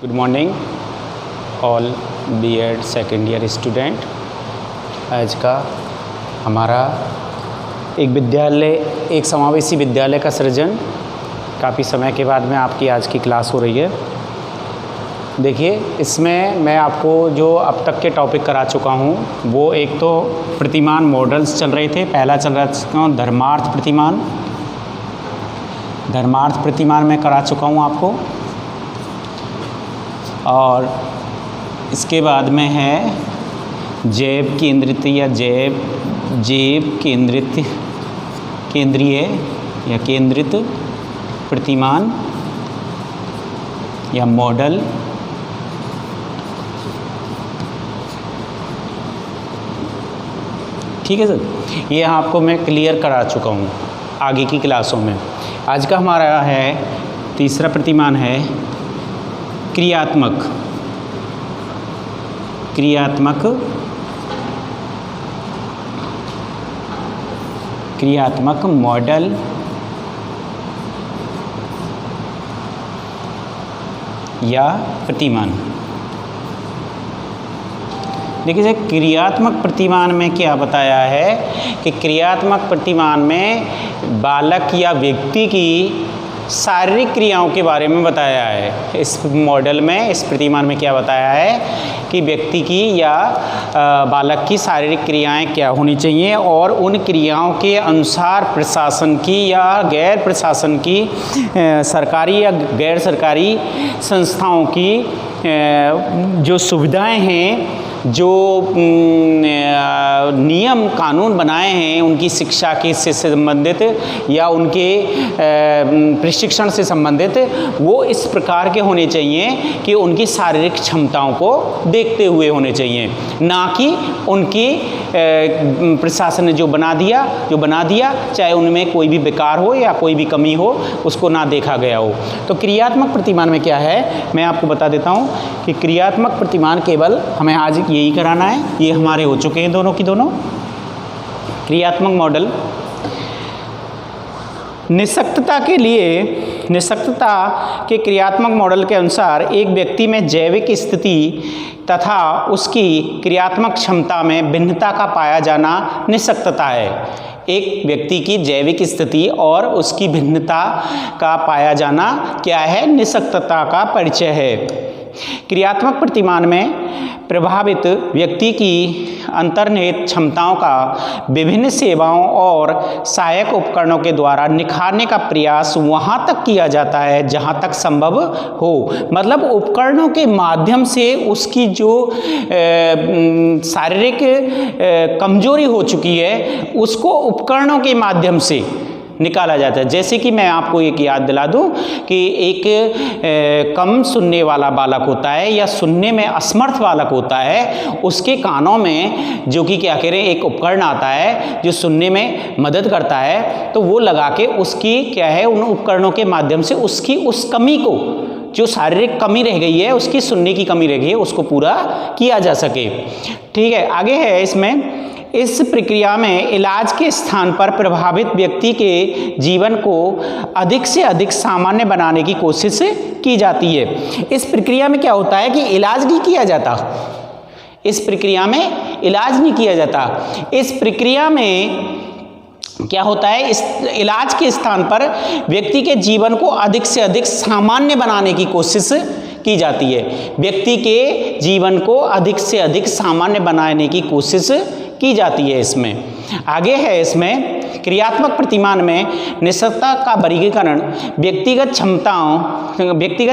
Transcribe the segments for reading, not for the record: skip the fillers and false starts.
Good morning all BEd second year student. आज का हमारा एक समावेशी विद्यालय का सृजन काफ़ी समय के बाद में आपकी आज की क्लास हो रही है। देखिए, इसमें मैं आपको जो अब तक के टॉपिक करा चुका हूँ वो एक तो प्रतिमान मॉडल्स चल रहे थे। पहला चल रहा था धर्मार्थ प्रतिमान मैं करा चुका हूँ आपको, और इसके बाद में है जैव केंद्रित या केंद्रीय या केंद्रित प्रतिमान या मॉडल। ठीक है सर, ये आपको मैं क्लियर करा चुका हूँ आगे की क्लासों में। आज का हमारा है तीसरा प्रतिमान है क्रियात्मक मॉडल या प्रतिमान। देखिए सर, क्रियात्मक प्रतिमान में क्या बताया है कि क्रियात्मक प्रतिमान में बालक या व्यक्ति की शारीरिक क्रियाओं के बारे में बताया है। इस मॉडल में, इस प्रतिमान में क्या बताया है कि व्यक्ति की या बालक की शारीरिक क्रियाएं क्या होनी चाहिए, और उन क्रियाओं के अनुसार प्रशासन की या गैर प्रशासन की, सरकारी या गैर सरकारी संस्थाओं की जो सुविधाएं हैं, जो नियम कानून बनाए हैं उनकी शिक्षा के से संबंधित या उनके प्रशिक्षण से संबंधित, वो इस प्रकार के होने चाहिए कि उनकी शारीरिक क्षमताओं को देखते हुए होने चाहिए, ना कि उनकी प्रशासन ने जो बना दिया चाहे उनमें कोई भी बेकार हो या कोई भी कमी हो, उसको ना देखा गया हो। तो क्रियात्मक प्रतिमान में क्या है मैं आपको बता देता हूँ कि क्रियात्मक प्रतिमान केवल हमें आज यही कराना है। ये हमारे हो चुके हैं दोनों की दोनों। क्रियात्मक मॉडल निःशक्तता के क्रियात्मक मॉडल के अनुसार एक व्यक्ति में जैविक स्थिति तथा उसकी क्रियात्मक क्षमता में भिन्नता का पाया जाना निःशक्तता है। एक व्यक्ति की जैविक स्थिति और उसकी भिन्नता का पाया जाना क्या है? निःशक्तता का परिचय है। क्रियात्मक प्रतिमान में प्रभावित व्यक्ति की अंतर्निहित क्षमताओं का विभिन्न सेवाओं और सहायक उपकरणों के द्वारा निखारने का प्रयास वहाँ तक किया जाता है जहाँ तक संभव हो। मतलब उपकरणों के माध्यम से उसकी जो शारीरिक कमजोरी हो चुकी है उसको उपकरणों के माध्यम से निकाला जाता है। जैसे कि मैं आपको एक याद दिला दूं कि एक कम सुनने वाला बालक होता है या सुनने में असमर्थ बालक होता है, उसके कानों में जो कि क्या कह रहे हैं एक उपकरण आता है जो सुनने में मदद करता है, तो वो लगा के उसकी क्या है उन उपकरणों के माध्यम से उसकी उस कमी को, जो शारीरिक कमी रह गई है, उसकी सुनने की कमी रह गई है, उसको पूरा किया जा सके। ठीक है, आगे है इसमें, इस प्रक्रिया में इलाज के स्थान पर प्रभावित व्यक्ति के जीवन को अधिक से अधिक सामान्य बनाने की कोशिश की जाती है। इस प्रक्रिया में क्या होता है कि इलाज नहीं किया जाता। इस प्रक्रिया में इलाज नहीं किया जाता। इस प्रक्रिया में क्या होता है, इस इलाज के स्थान पर व्यक्ति के जीवन को अधिक से अधिक सामान्य बनाने की कोशिश की जाती है। व्यक्ति के जीवन को अधिक से अधिक सामान्य बनाने की कोशिश की जाती है। इसमें आगे है, इसमें क्रियात्मक प्रतिमान में निःशक्तता का वर्गीकरण व्यक्तिगत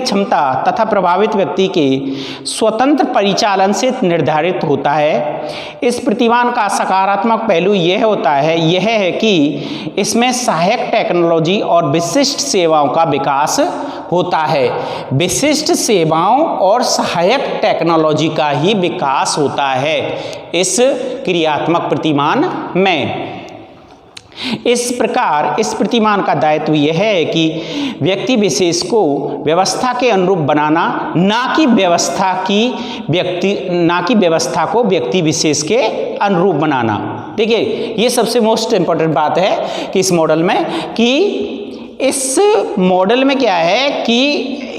क्षमता तथा प्रभावित व्यक्ति के स्वतंत्र परिचालन से निर्धारित होता है। इस प्रतिमान का सकारात्मक पहलू यह है कि इसमें सहायक टेक्नोलॉजी और विशिष्ट सेवाओं का विकास होता है। विशिष्ट सेवाओं और सहायक टेक्नोलॉजी का ही विकास होता है इस क्रियात्मक प्रतिमान में। इस प्रकार इस प्रतिमान का दायित्व यह है कि व्यक्ति विशेष को व्यवस्था के अनुरूप बनाना, ना कि व्यवस्था को व्यक्ति विशेष के अनुरूप बनाना। देखिए, ये सबसे मोस्ट इम्पोर्टेंट बात है कि इस मॉडल में कि इस मॉडल में क्या है कि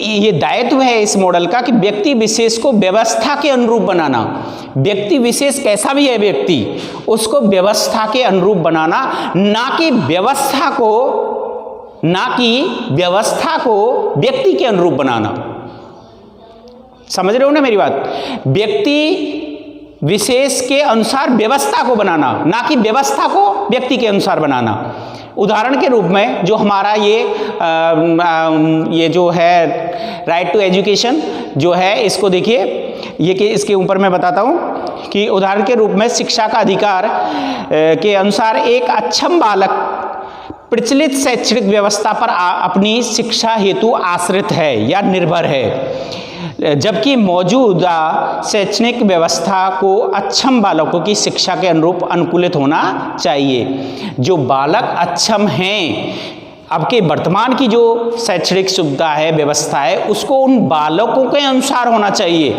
ये दायित्व है इस मॉडल का कि व्यक्ति विशेष को व्यवस्था के अनुरूप बनाना। व्यक्ति विशेष कैसा भी है व्यक्ति, उसको व्यवस्था के अनुरूप बनाना, ना कि व्यवस्था को व्यक्ति के अनुरूप बनाना। समझ रहे हो ना मेरी बात? व्यक्ति विशेष के अनुसार व्यवस्था को बनाना, ना कि व्यवस्था को व्यक्ति के अनुसार बनाना। उदाहरण के रूप में जो हमारा ये जो है राइट टू एजुकेशन जो है, इसको देखिए, ये कि इसके ऊपर मैं बताता हूँ कि उदाहरण के रूप में शिक्षा का अधिकार के अनुसार एक अक्षम बालक प्रचलित शैक्षणिक व्यवस्था पर अपनी शिक्षा हेतु आश्रित है या निर्भर है, जबकि मौजूदा शैक्षणिक व्यवस्था को अक्षम बालकों की शिक्षा के अनुरूप अनुकूलित होना चाहिए। जो बालक अक्षम हैं, अब के वर्तमान की जो शैक्षणिक सुविधा है, व्यवस्था है, उसको उन बालकों के अनुसार होना चाहिए,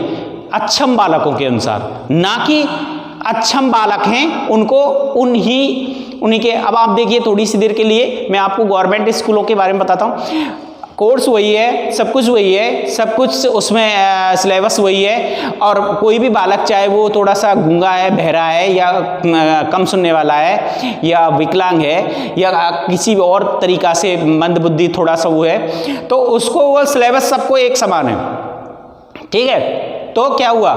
अक्षम बालकों के अनुसार, ना कि अक्षम बालक हैं उनको उन्हीं के। अब आप देखिए, थोड़ी सी देर के लिए मैं आपको गवर्नमेंट स्कूलों के बारे में बताता हूँ। कोर्स वही है, सब कुछ वही है, सब कुछ उसमें सिलेबस वही है, और कोई भी बालक चाहे वो थोड़ा सा गूंगा है, बहरा है, या कम सुनने वाला है, या विकलांग है, या किसी और तरीका से मंदबुद्धि थोड़ा सा वो है, तो उसको वो सिलेबस सबको एक समान है। ठीक है, तो क्या हुआ?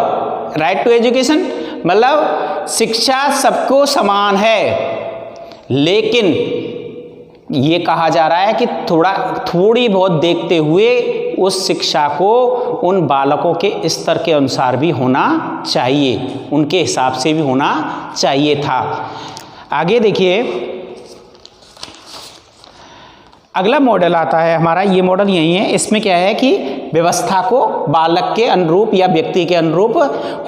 राइट टू एजुकेशन मतलब शिक्षा सबको समान है, लेकिन ये कहा जा रहा है कि थोड़ी बहुत देखते हुए उस शिक्षा को उन बालकों के स्तर के अनुसार भी होना चाहिए, उनके हिसाब से भी होना चाहिए था। आगे देखिए, अगला मॉडल आता है हमारा, ये मॉडल यही है। इसमें क्या है कि व्यवस्था को बालक के अनुरूप या व्यक्ति के अनुरूप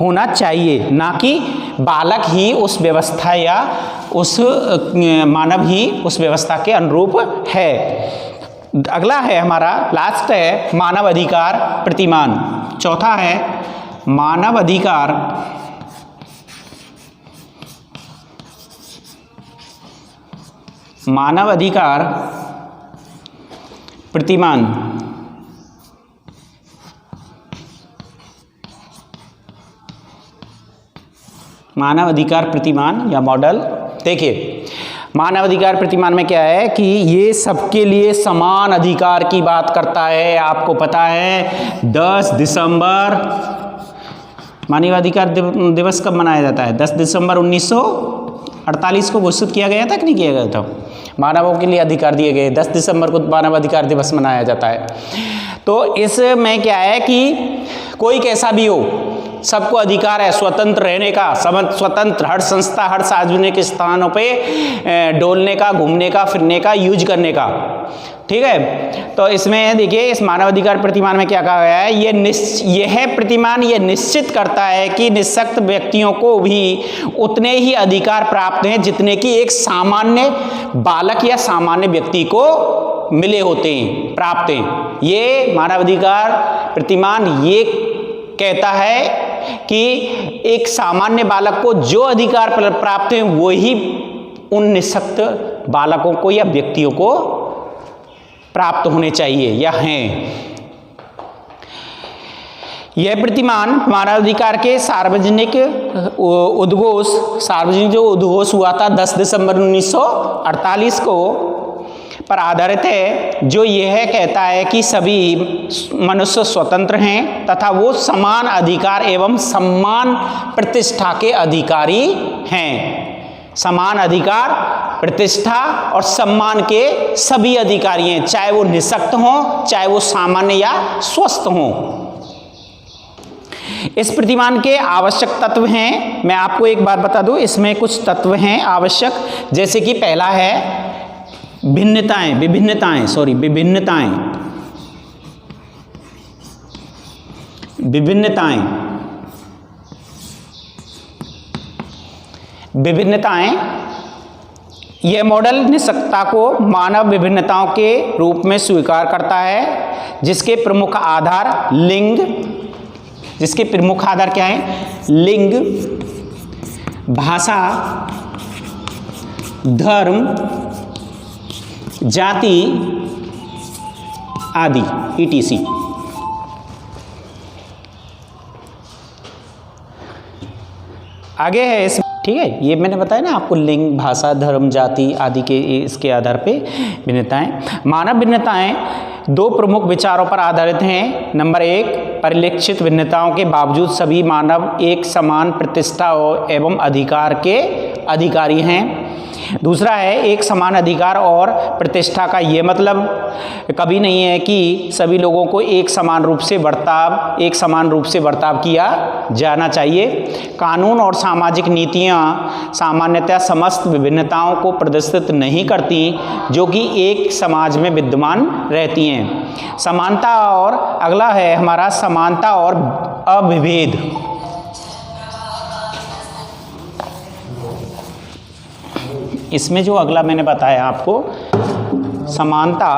होना चाहिए, ना कि बालक ही उस व्यवस्था या उस मानव ही उस व्यवस्था के अनुरूप है। अगला है हमारा, लास्ट है मानव अधिकार प्रतिमान। चौथा है मानव अधिकार प्रतिमान। मानव अधिकार प्रतिमान या मॉडल। देखिए, मानव अधिकार प्रतिमान में क्या है कि ये सबके लिए समान अधिकार की बात करता है। आपको पता है 10 दिसंबर मानवाधिकार दिवस कब मनाया जाता है? 10 दिसंबर 1948 को घोषित किया गया था कि नहीं किया गया था? मानवों के लिए अधिकार दिए गए, 10 दिसंबर को मानवाधिकार दिवस मनाया जाता है। तो इसमें क्या है कि कोई कैसा भी हो, सबको अधिकार है स्वतंत्र रहने का, स्वतंत्र हर संस्था, हर सार्वजनिक स्थानों पे डोलने का, घूमने का, फिरने का, यूज करने का। ठीक है, तो इसमें देखिए, इस मानवाधिकार प्रतिमान में क्या कहा गया है? यह प्रतिमान ये निश्चित करता है कि निःशक्त व्यक्तियों को भी उतने ही अधिकार प्राप्त हैं जितने कि एक सामान्य बालक या सामान्य व्यक्ति को मिले होते हैं, प्राप्त हैं। ये मानवाधिकार प्रतिमान ये कहता है कि एक सामान्य बालक को जो अधिकार प्राप्त हैं वो ही उन निःशक्त बालकों को या व्यक्तियों को प्राप्त होने चाहिए या हैं। यह प्रतिमान मानवाधिकार के सार्वजनिक जो उद्घोष हुआ था 10 दिसंबर 1948 को पर आधारित है, जो यह कहता है कि सभी मनुष्य स्वतंत्र हैं तथा वो समान अधिकार एवं समान प्रतिष्ठा के अधिकारी हैं। समान अधिकार, प्रतिष्ठा और सम्मान के सभी अधिकारी हैं, चाहे वो निःशक्त हों, चाहे वो सामान्य या स्वस्थ हों। इस प्रतिमान के आवश्यक तत्व हैं, मैं आपको एक बात बता दूं, इसमें कुछ तत्व हैं आवश्यक, जैसे कि पहला है विभिन्नताएं। यह मॉडल निःशक्तता को मानव विभिन्नताओं के रूप में स्वीकार करता है, जिसके प्रमुख आधार क्या है? लिंग, भाषा, धर्म, जाति, आदि ETC। आगे है इस, ठीक है, ये मैंने बताया ना आपको, लिंग, भाषा, धर्म, जाति आदि के इसके आधार पे भिन्नताएं। मानव भिन्नताएं दो प्रमुख विचारों पर आधारित हैं। नंबर 1, परिलक्षित भिन्नताओं के बावजूद सभी मानव एक समान प्रतिष्ठा एवं अधिकार के अधिकारी हैं। दूसरा है, एक समान अधिकार और प्रतिष्ठा का ये मतलब कभी नहीं है कि सभी लोगों को एक समान रूप से बर्ताव किया जाना चाहिए। कानून और सामाजिक नीतियाँ सामान्यतः समस्त विभिन्नताओं को प्रदर्शित नहीं करती जो कि एक समाज में विद्यमान रहती हैं। समानता, और अगला है हमारा समानता और अविभेद। इसमें जो अगला मैंने बताया आपको, समानता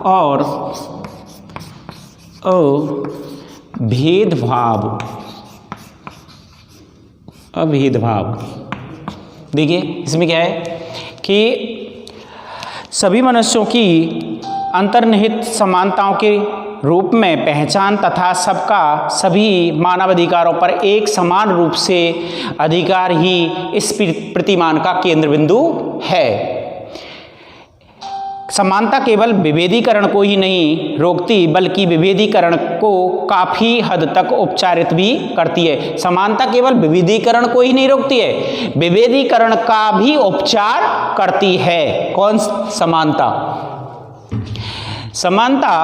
और अभेदभाव। देखिए इसमें क्या है कि सभी मनुष्यों की अंतर्निहित समानताओं के रूप में पहचान तथा सबका सभी मानवाधिकारों पर एक समान रूप से अधिकार ही इस प्रतिमान का केंद्र बिंदु है। समानता केवल विभेदीकरण को ही नहीं रोकती बल्कि विभेदीकरण को काफ़ी हद तक उपचारित भी करती है। समानता केवल विभेदीकरण को ही नहीं रोकती है, विभेदीकरण का भी उपचार करती है। कौन समानता? समानता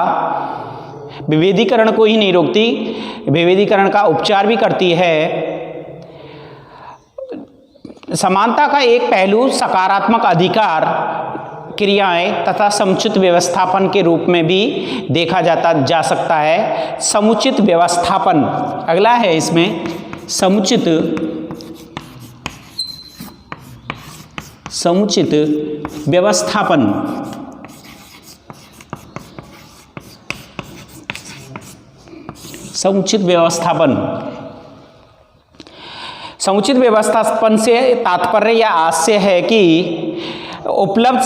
विभेदीकरण को ही नहीं रोकती, विभेदीकरण का उपचार भी करती है। समानता का एक पहलू सकारात्मक अधिकार, क्रियाएं तथा समुचित व्यवस्थापन के रूप में भी देखा जा सकता है। समुचित व्यवस्थापन अगला है इसमें, समुचित व्यवस्थापन। समुचित व्यवस्थापन से तात्पर्य या आशय है कि उपलब्ध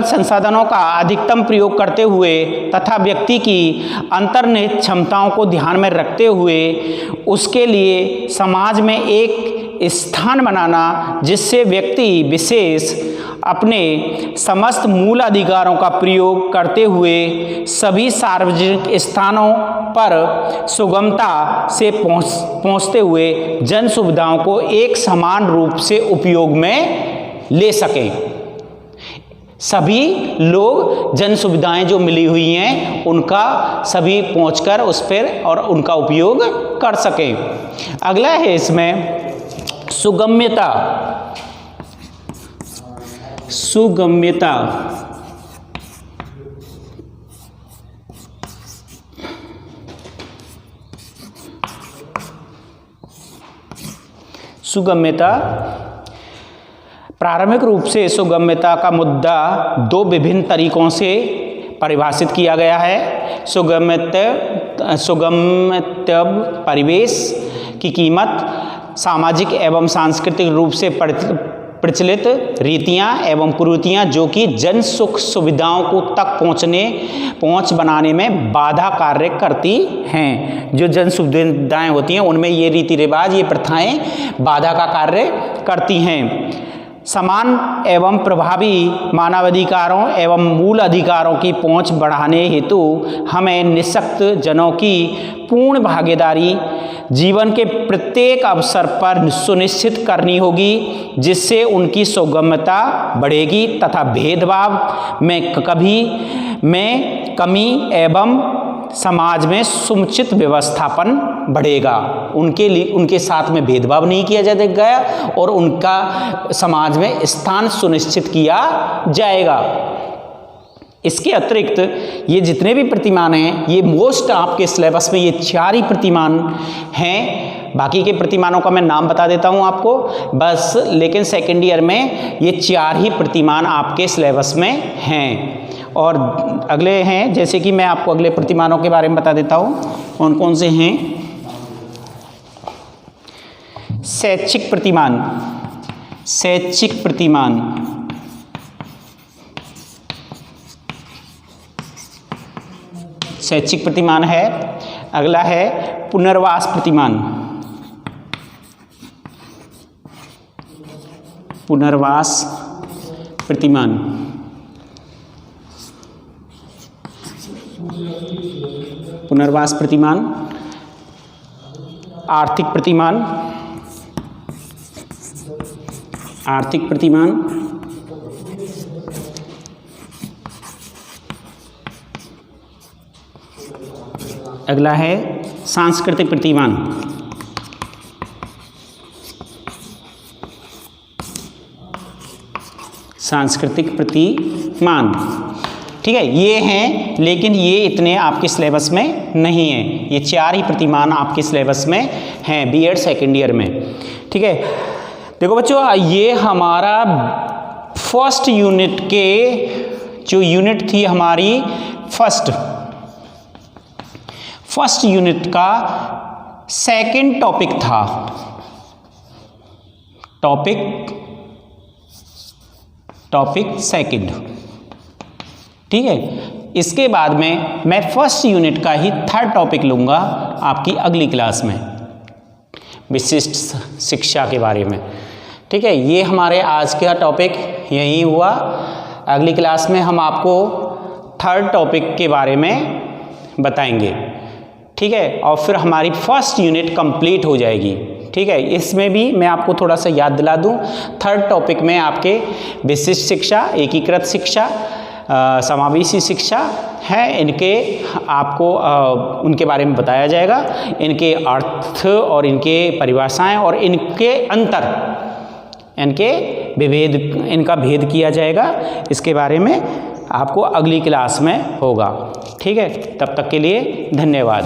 संसाधनों का अधिकतम प्रयोग करते हुए तथा व्यक्ति की अंतर्निहित क्षमताओं को ध्यान में रखते हुए उसके लिए समाज में एक स्थान बनाना जिससे व्यक्ति विशेष अपने समस्त मूल अधिकारों का प्रयोग करते हुए सभी सार्वजनिक स्थानों पर सुगमता से पहुंचते हुए जन सुविधाओं को एक समान रूप से उपयोग में ले सकें। सभी लोग जन सुविधाएं जो मिली हुई हैं उनका सभी पहुंचकर उस पर और उनका उपयोग कर सकें। अगला है इसमें सुगम्यता। प्रारंभिक रूप से सुगम्यता का मुद्दा दो विभिन्न तरीकों से परिभाषित किया गया है। सुगम्य परिवेश की कीमत सामाजिक एवं सांस्कृतिक रूप से प्रचलित रीतियां एवं कुरीतियां जो कि जन सुख सुविधाओं को तक पहुंच बनाने में बाधा कार्य करती हैं। जो जन सुविधाएं होती हैं उनमें ये रीति रिवाज, ये प्रथाएं बाधा का कार्य करती हैं। समान एवं प्रभावी मानवाधिकारों एवं मूल अधिकारों की पहुंच बढ़ाने हेतु हमें निःशक्त जनों की पूर्ण भागीदारी जीवन के प्रत्येक अवसर पर सुनिश्चित करनी होगी जिससे उनकी सुगमता बढ़ेगी तथा भेदभाव में कमी एवं समाज में समुचित व्यवस्थापन बढ़ेगा। उनके साथ में भेदभाव नहीं किया जाएगा और उनका समाज में स्थान सुनिश्चित किया जाएगा। इसके अतिरिक्त ये जितने भी प्रतिमान हैं ये मोस्ट आपके सिलेबस में ये 4 ही प्रतिमान हैं। बाकी के प्रतिमानों का मैं नाम बता देता हूँ आपको बस, लेकिन सेकेंड ईयर में ये 4 ही प्रतिमान आपके सिलेबस में हैं। और अगले हैं, जैसे कि मैं आपको अगले प्रतिमानों के बारे में बता देता हूँ कौन कौन से हैं। शैक्षिक प्रतिमान, शैक्षिक प्रतिमान, शैक्षिक प्रतिमान है। अगला है पुनर्वास प्रतिमान, पुनर्वास प्रतिमान, पुनर्वास प्रतिमान, आर्थिक प्रतिमान, आर्थिक प्रतिमान, अगला है सांस्कृतिक प्रतिमान, सांस्कृतिक प्रतिमान। ठीक है, ये हैं, लेकिन ये इतने आपके सिलेबस में नहीं है। ये 4 ही प्रतिमान आपके सिलेबस में हैं बीएड सेकेंड ईयर में। ठीक है, देखो बच्चों, ये हमारा फर्स्ट यूनिट के जो यूनिट थी हमारी फर्स्ट यूनिट का सेकंड टॉपिक था, टॉपिक सेकंड। ठीक है, इसके बाद में मैं फर्स्ट यूनिट का ही थर्ड टॉपिक लूँगा आपकी अगली क्लास में, विशिष्ट शिक्षा के बारे में। ठीक है, ये हमारे आज का टॉपिक यही हुआ। अगली क्लास में हम आपको थर्ड टॉपिक के बारे में बताएंगे। ठीक है, और फिर हमारी फर्स्ट यूनिट कंप्लीट हो जाएगी। ठीक है, इसमें भी मैं आपको थोड़ा सा याद दिला दूं, थर्ड टॉपिक में आपके विशिष्ट शिक्षा, एकीकृत शिक्षा, समावेशी शिक्षा है, इनके आपको उनके बारे में बताया जाएगा, इनके अर्थ और इनके परिभाषाएं और इनके अंतर, इनके विभेद, इनका भेद किया जाएगा। इसके बारे में आपको अगली क्लास में होगा। ठीक है, तब तक के लिए धन्यवाद।